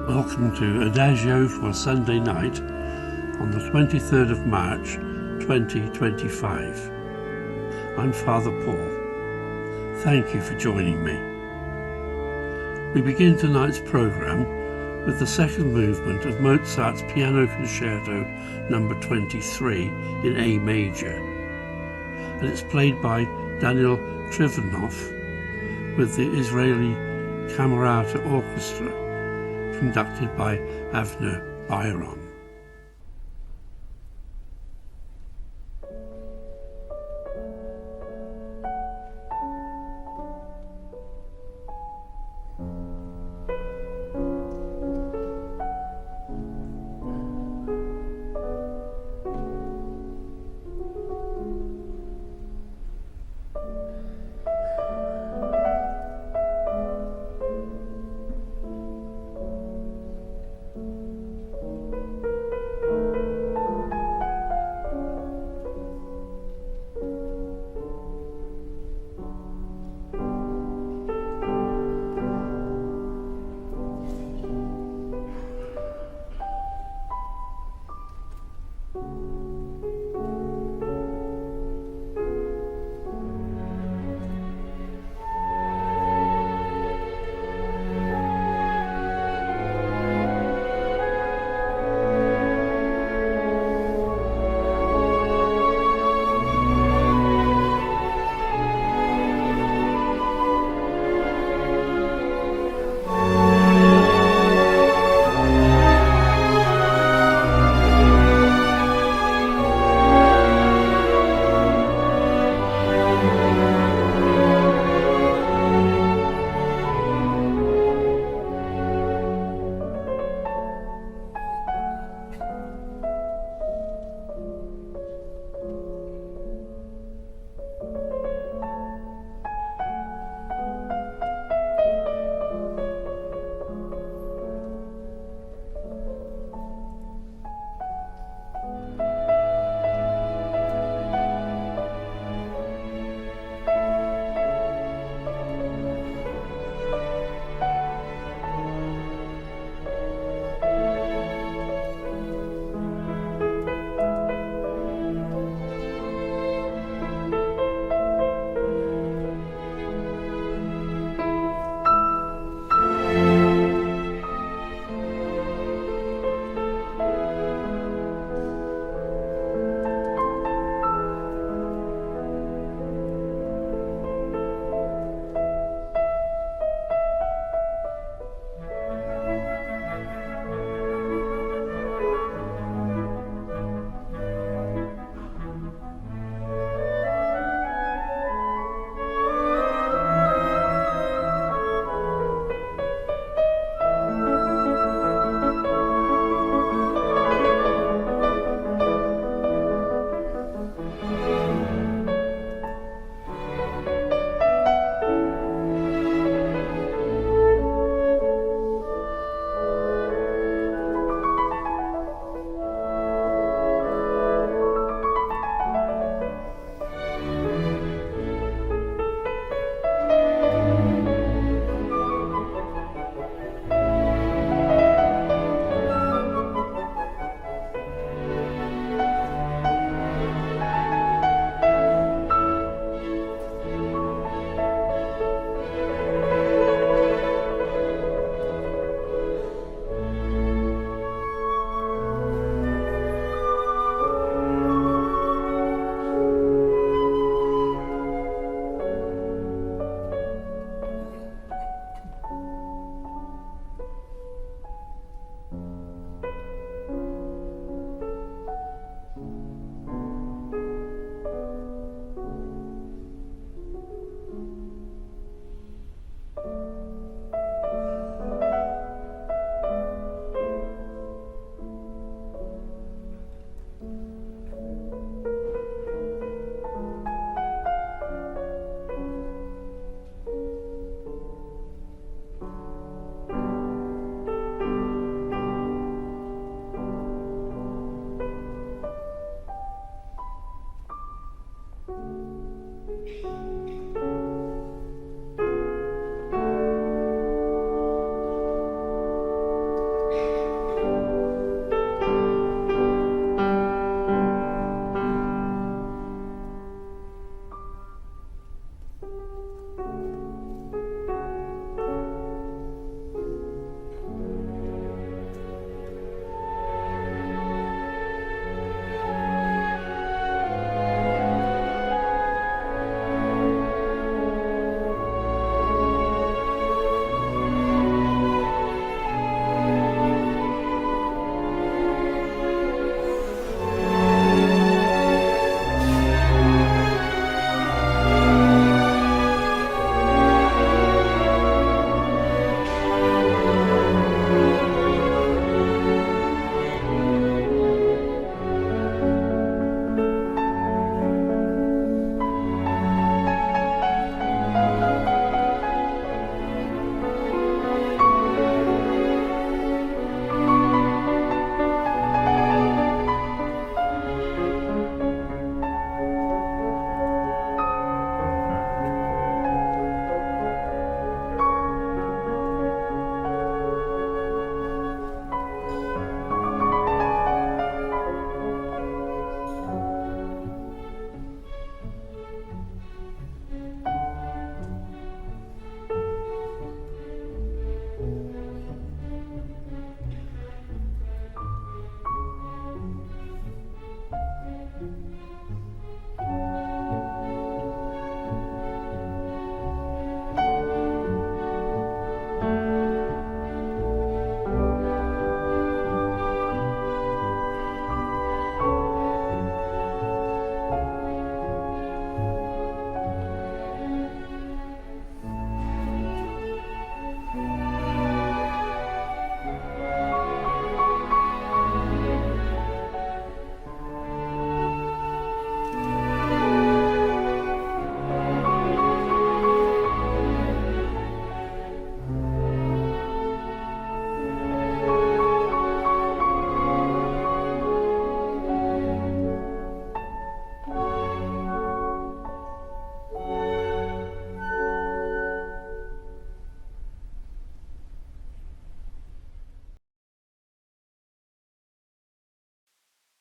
Welcome to Adagio for Sunday night on the 23rd of March 2025. I'm Father Paul. Thank you for joining me. We begin tonight's programme with the second movement of Mozart's Piano Concerto No. 23 in A major, and it's played by Daniel Trifonov with the Israeli Camerata Orchestra, conducted by Avner Byron.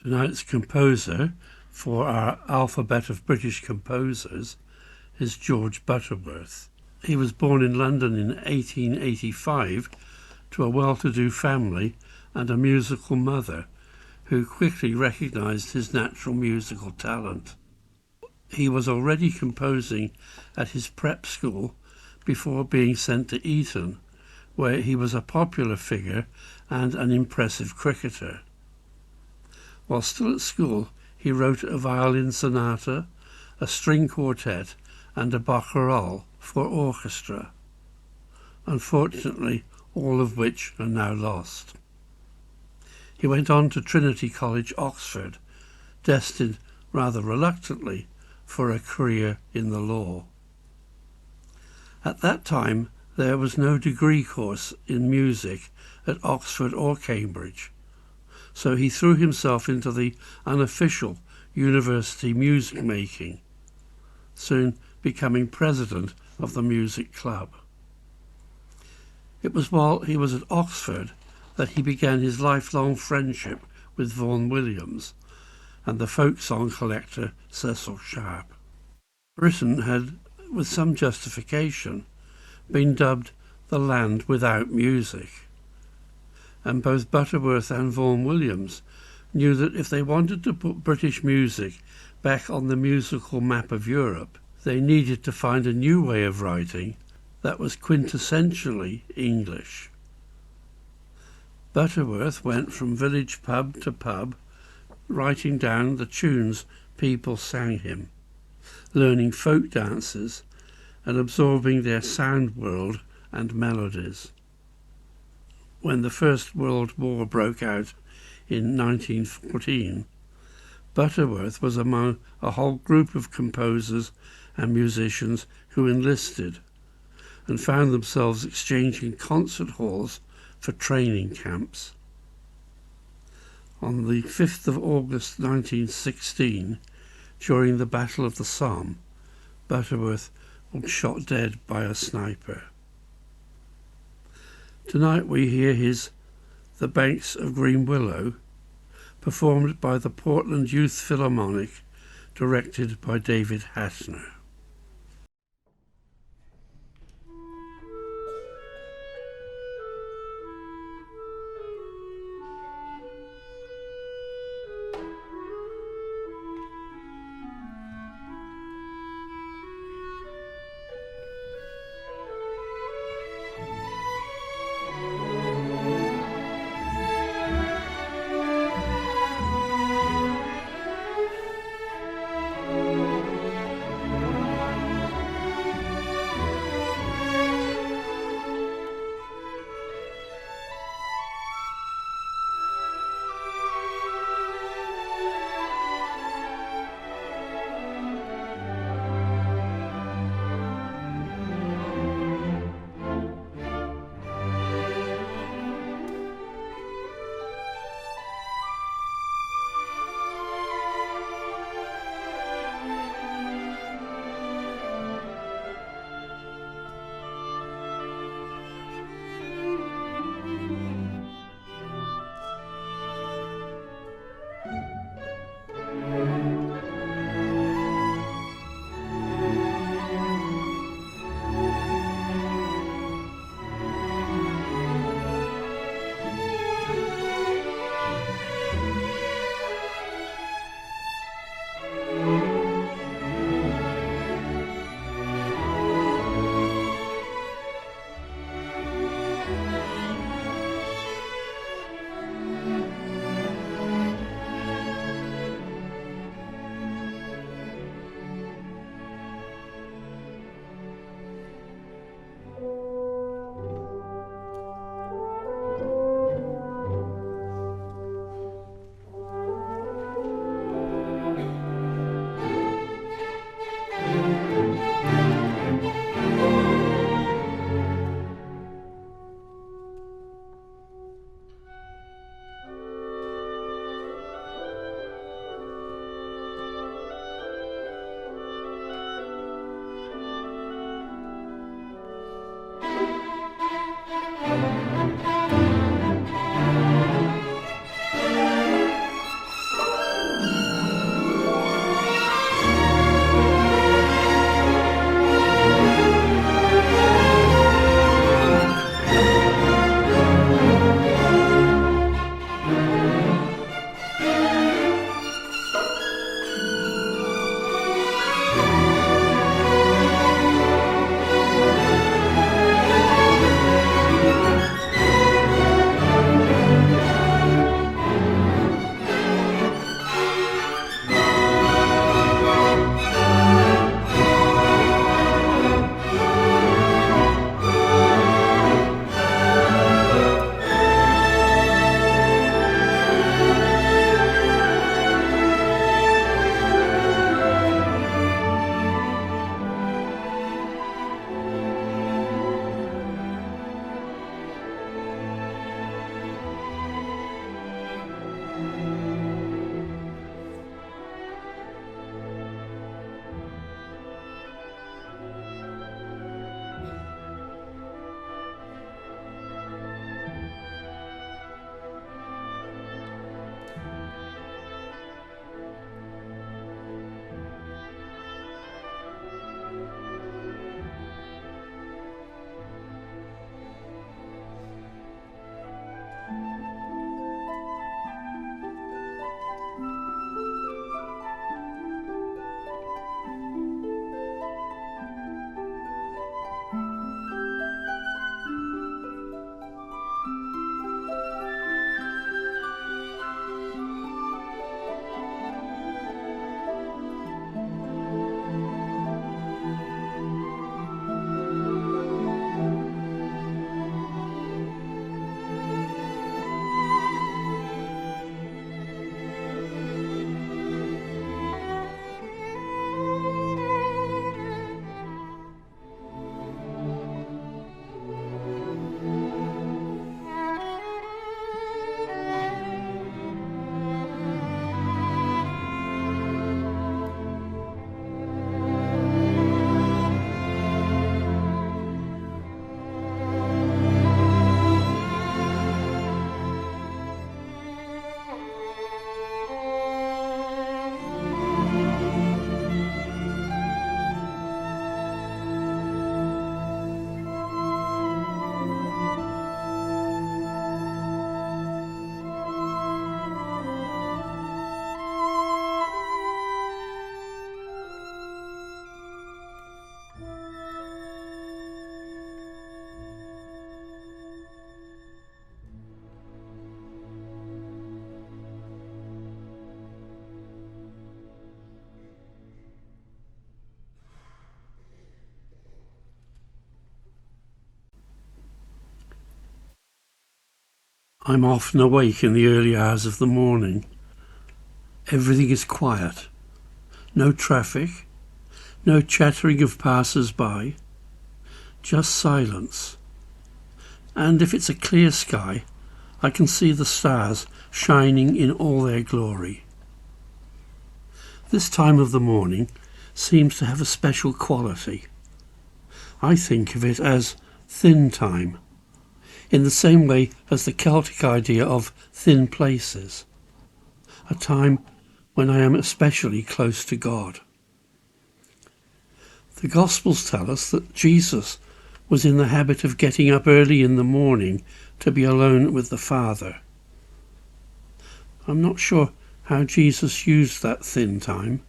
Tonight's composer for our alphabet of British composers is George Butterworth. He was born in London in 1885 to a well-to-do family and a musical mother who quickly recognised his natural musical talent. He was already composing at his prep school before being sent to Eton, where he was a popular figure and an impressive cricketer. While still at school, he wrote a violin sonata, a string quartet, and a barcarolle for orchestra, unfortunately all of which are now lost. He went on to Trinity College, Oxford, destined rather reluctantly for a career in the law. At that time, there was no degree course in music at Oxford or Cambridge, so he threw himself into the unofficial university music making, soon becoming president of the music club. It was while he was at Oxford that he began his lifelong friendship with Vaughan Williams and the folk song collector Cecil Sharp. Britain had, with some justification, been dubbed the land without music, and both Butterworth and Vaughan Williams knew that if they wanted to put British music back on the musical map of Europe, they needed to find a new way of writing that was quintessentially English. Butterworth went from village pub to pub, writing down the tunes people sang him, learning folk dances and absorbing their sound world and melodies. When the First World War broke out in 1914, Butterworth was among a whole group of composers and musicians who enlisted and found themselves exchanging concert halls for training camps. On the 5th of August 1916, during the Battle of the Somme, Butterworth was shot dead by a sniper. Tonight we hear his The Banks of Green Willow, performed by the Portland Youth Philharmonic, directed by David Hassner. I'm often awake in the early hours of the morning. Everything is quiet. No traffic, no chattering of passers-by, just silence. And if it's a clear sky, I can see the stars shining in all their glory. This time of the morning seems to have a special quality. I think of it as thin time, in the same way as the Celtic idea of thin places, a time when I am especially close to God. The Gospels tell us that Jesus was in the habit of getting up early in the morning to be alone with the Father. I'm not sure how Jesus used that thin time,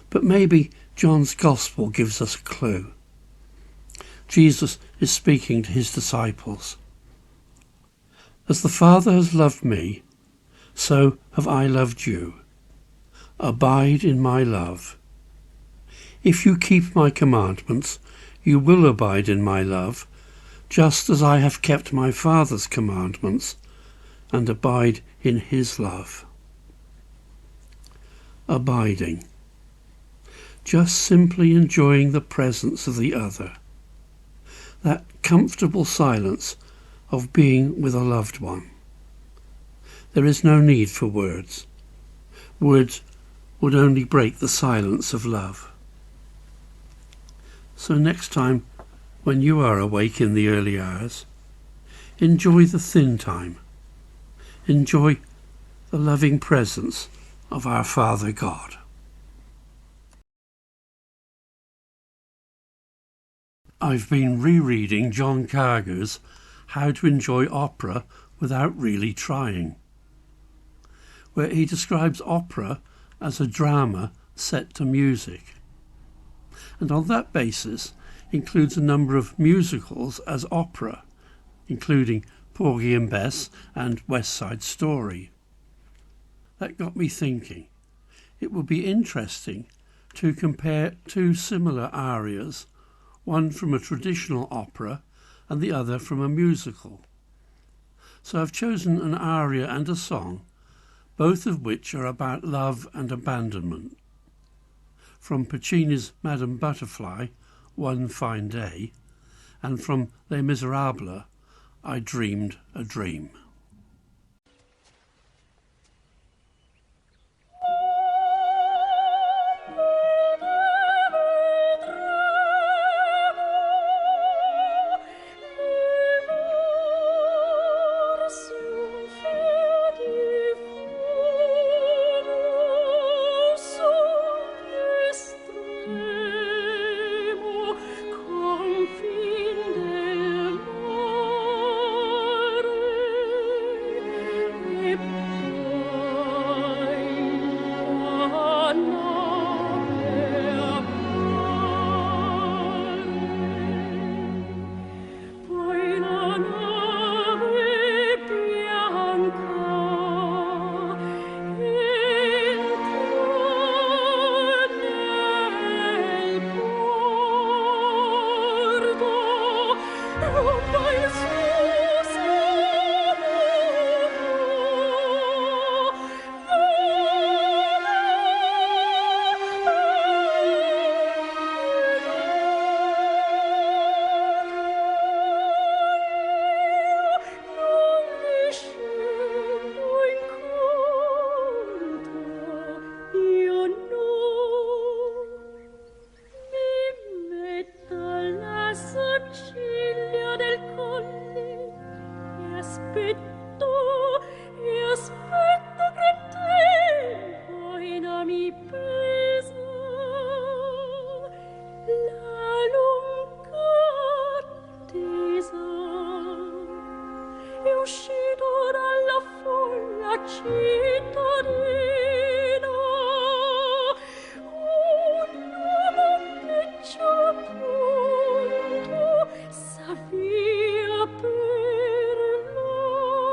but maybe John's Gospel gives us a clue. Jesus is speaking to his disciples. As the Father has loved me, so have I loved you. Abide in my love. If you keep my commandments, you will abide in my love, just as I have kept my Father's commandments and abide in his love. Abiding. Just simply enjoying the presence of the other. That comfortable silence of being with a loved one. There is no need for words. Words would only break the silence of love. So next time, when you are awake in the early hours, enjoy the thin time. Enjoy the loving presence of our Father God. I've been rereading John Carger's How to Enjoy Opera Without Really Trying, where he describes opera as a drama set to music, and on that basis includes a number of musicals as opera, including Porgy and Bess and West Side Story. That got me thinking. It would be interesting to compare two similar arias, one from a traditional opera and the other from a musical. So I've chosen an aria and a song, both of which are about love and abandonment. From Puccini's Madame Butterfly, One Fine Day, and from Les Miserables, I Dreamed a Dream. Ciao. 'Io non mi metto alla sola, ci tornerò. Un uomo che ci ha pronto sa via per la.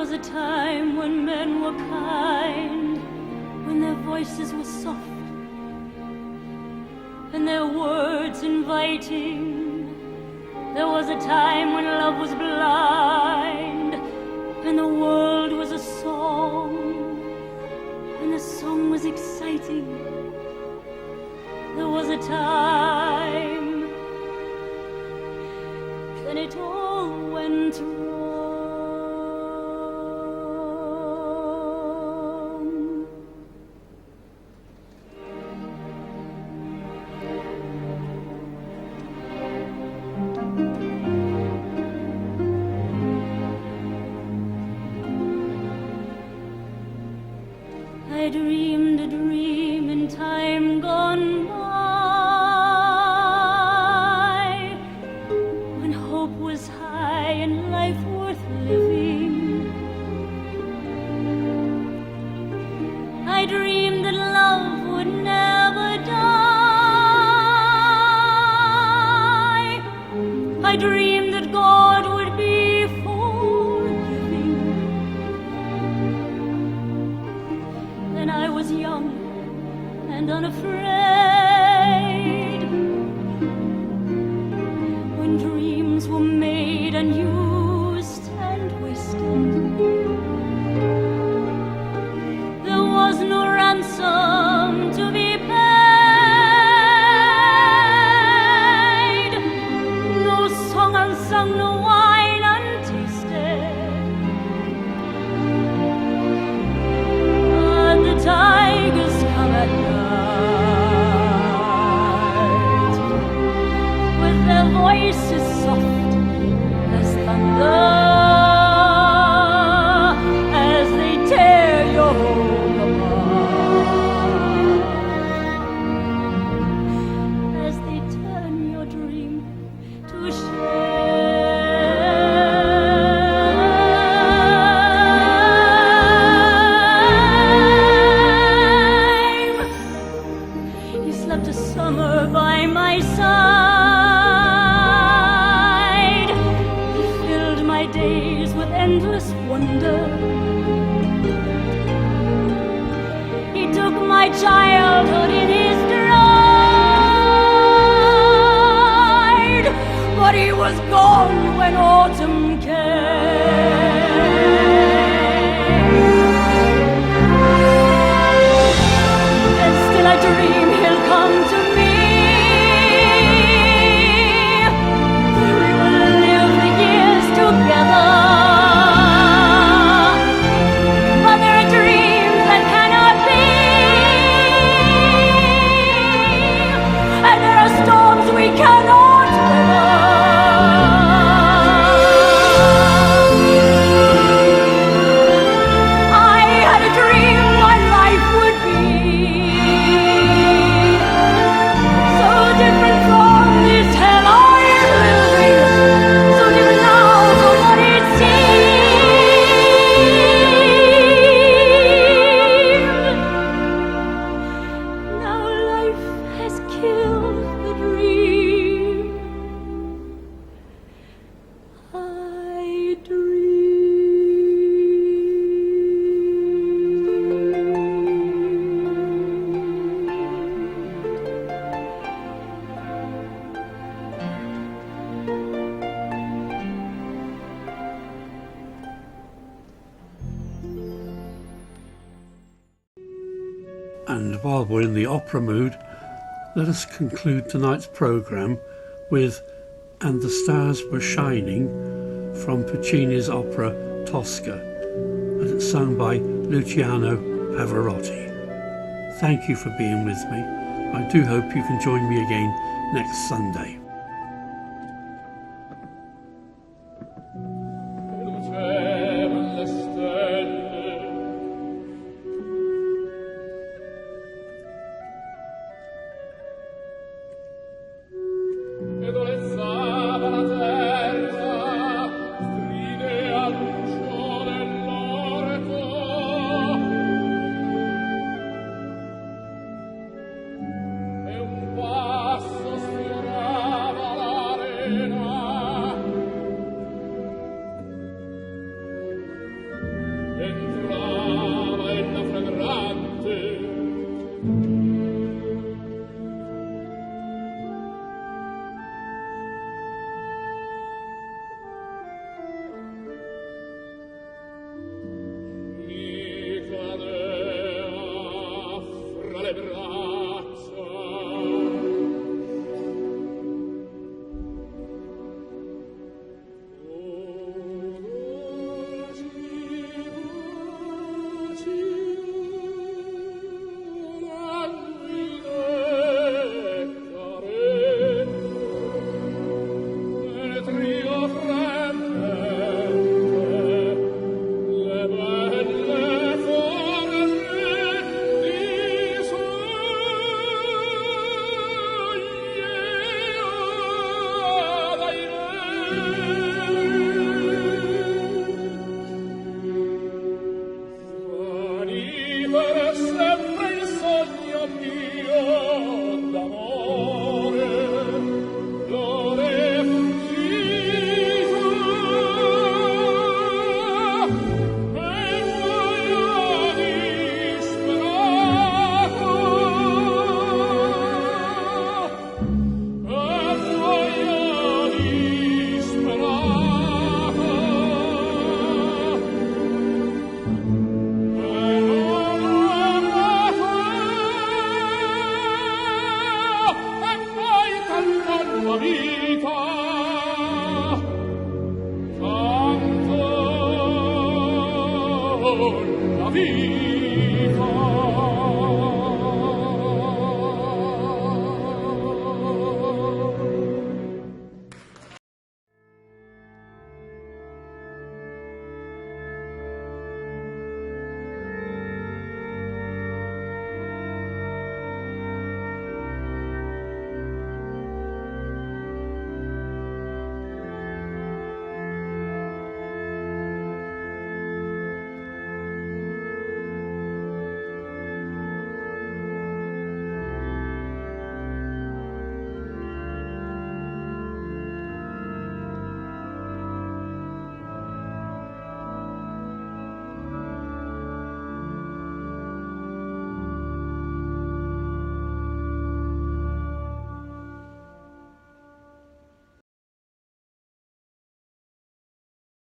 was a time when men were kind, when their voices were soft and their words inviting. There was a time when love was blind and the world was a song and the song was exciting. There was a time, then it all went wrong. I dreamed a dream in time gone by, when hope was high and life worth living. I dreamed that love would never die. I dreamed that God would be forgiving. Then I was young and unafraid, when dreams were made and used and wasted. There was no ransom to be paid, no song unsung, no wine untasted. And the tigers come at night, with their voices soft as thunder, as they tear your home apart, as they turn your dream to shame. You slept a summer by my side. He filled my days with endless wonder. He took my childhood in his stride, but he was gone when autumn came. And still I dream he'll come to me. We will live the years together. But there are dreams that cannot be, and there are storms we cannot weather. And while we're in the opera mood, let us conclude tonight's programme with And the Stars Were Shining from Puccini's opera Tosca, and it's sung by Luciano Pavarotti. Thank you for being with me. I do hope you can join me again next Sunday. La vita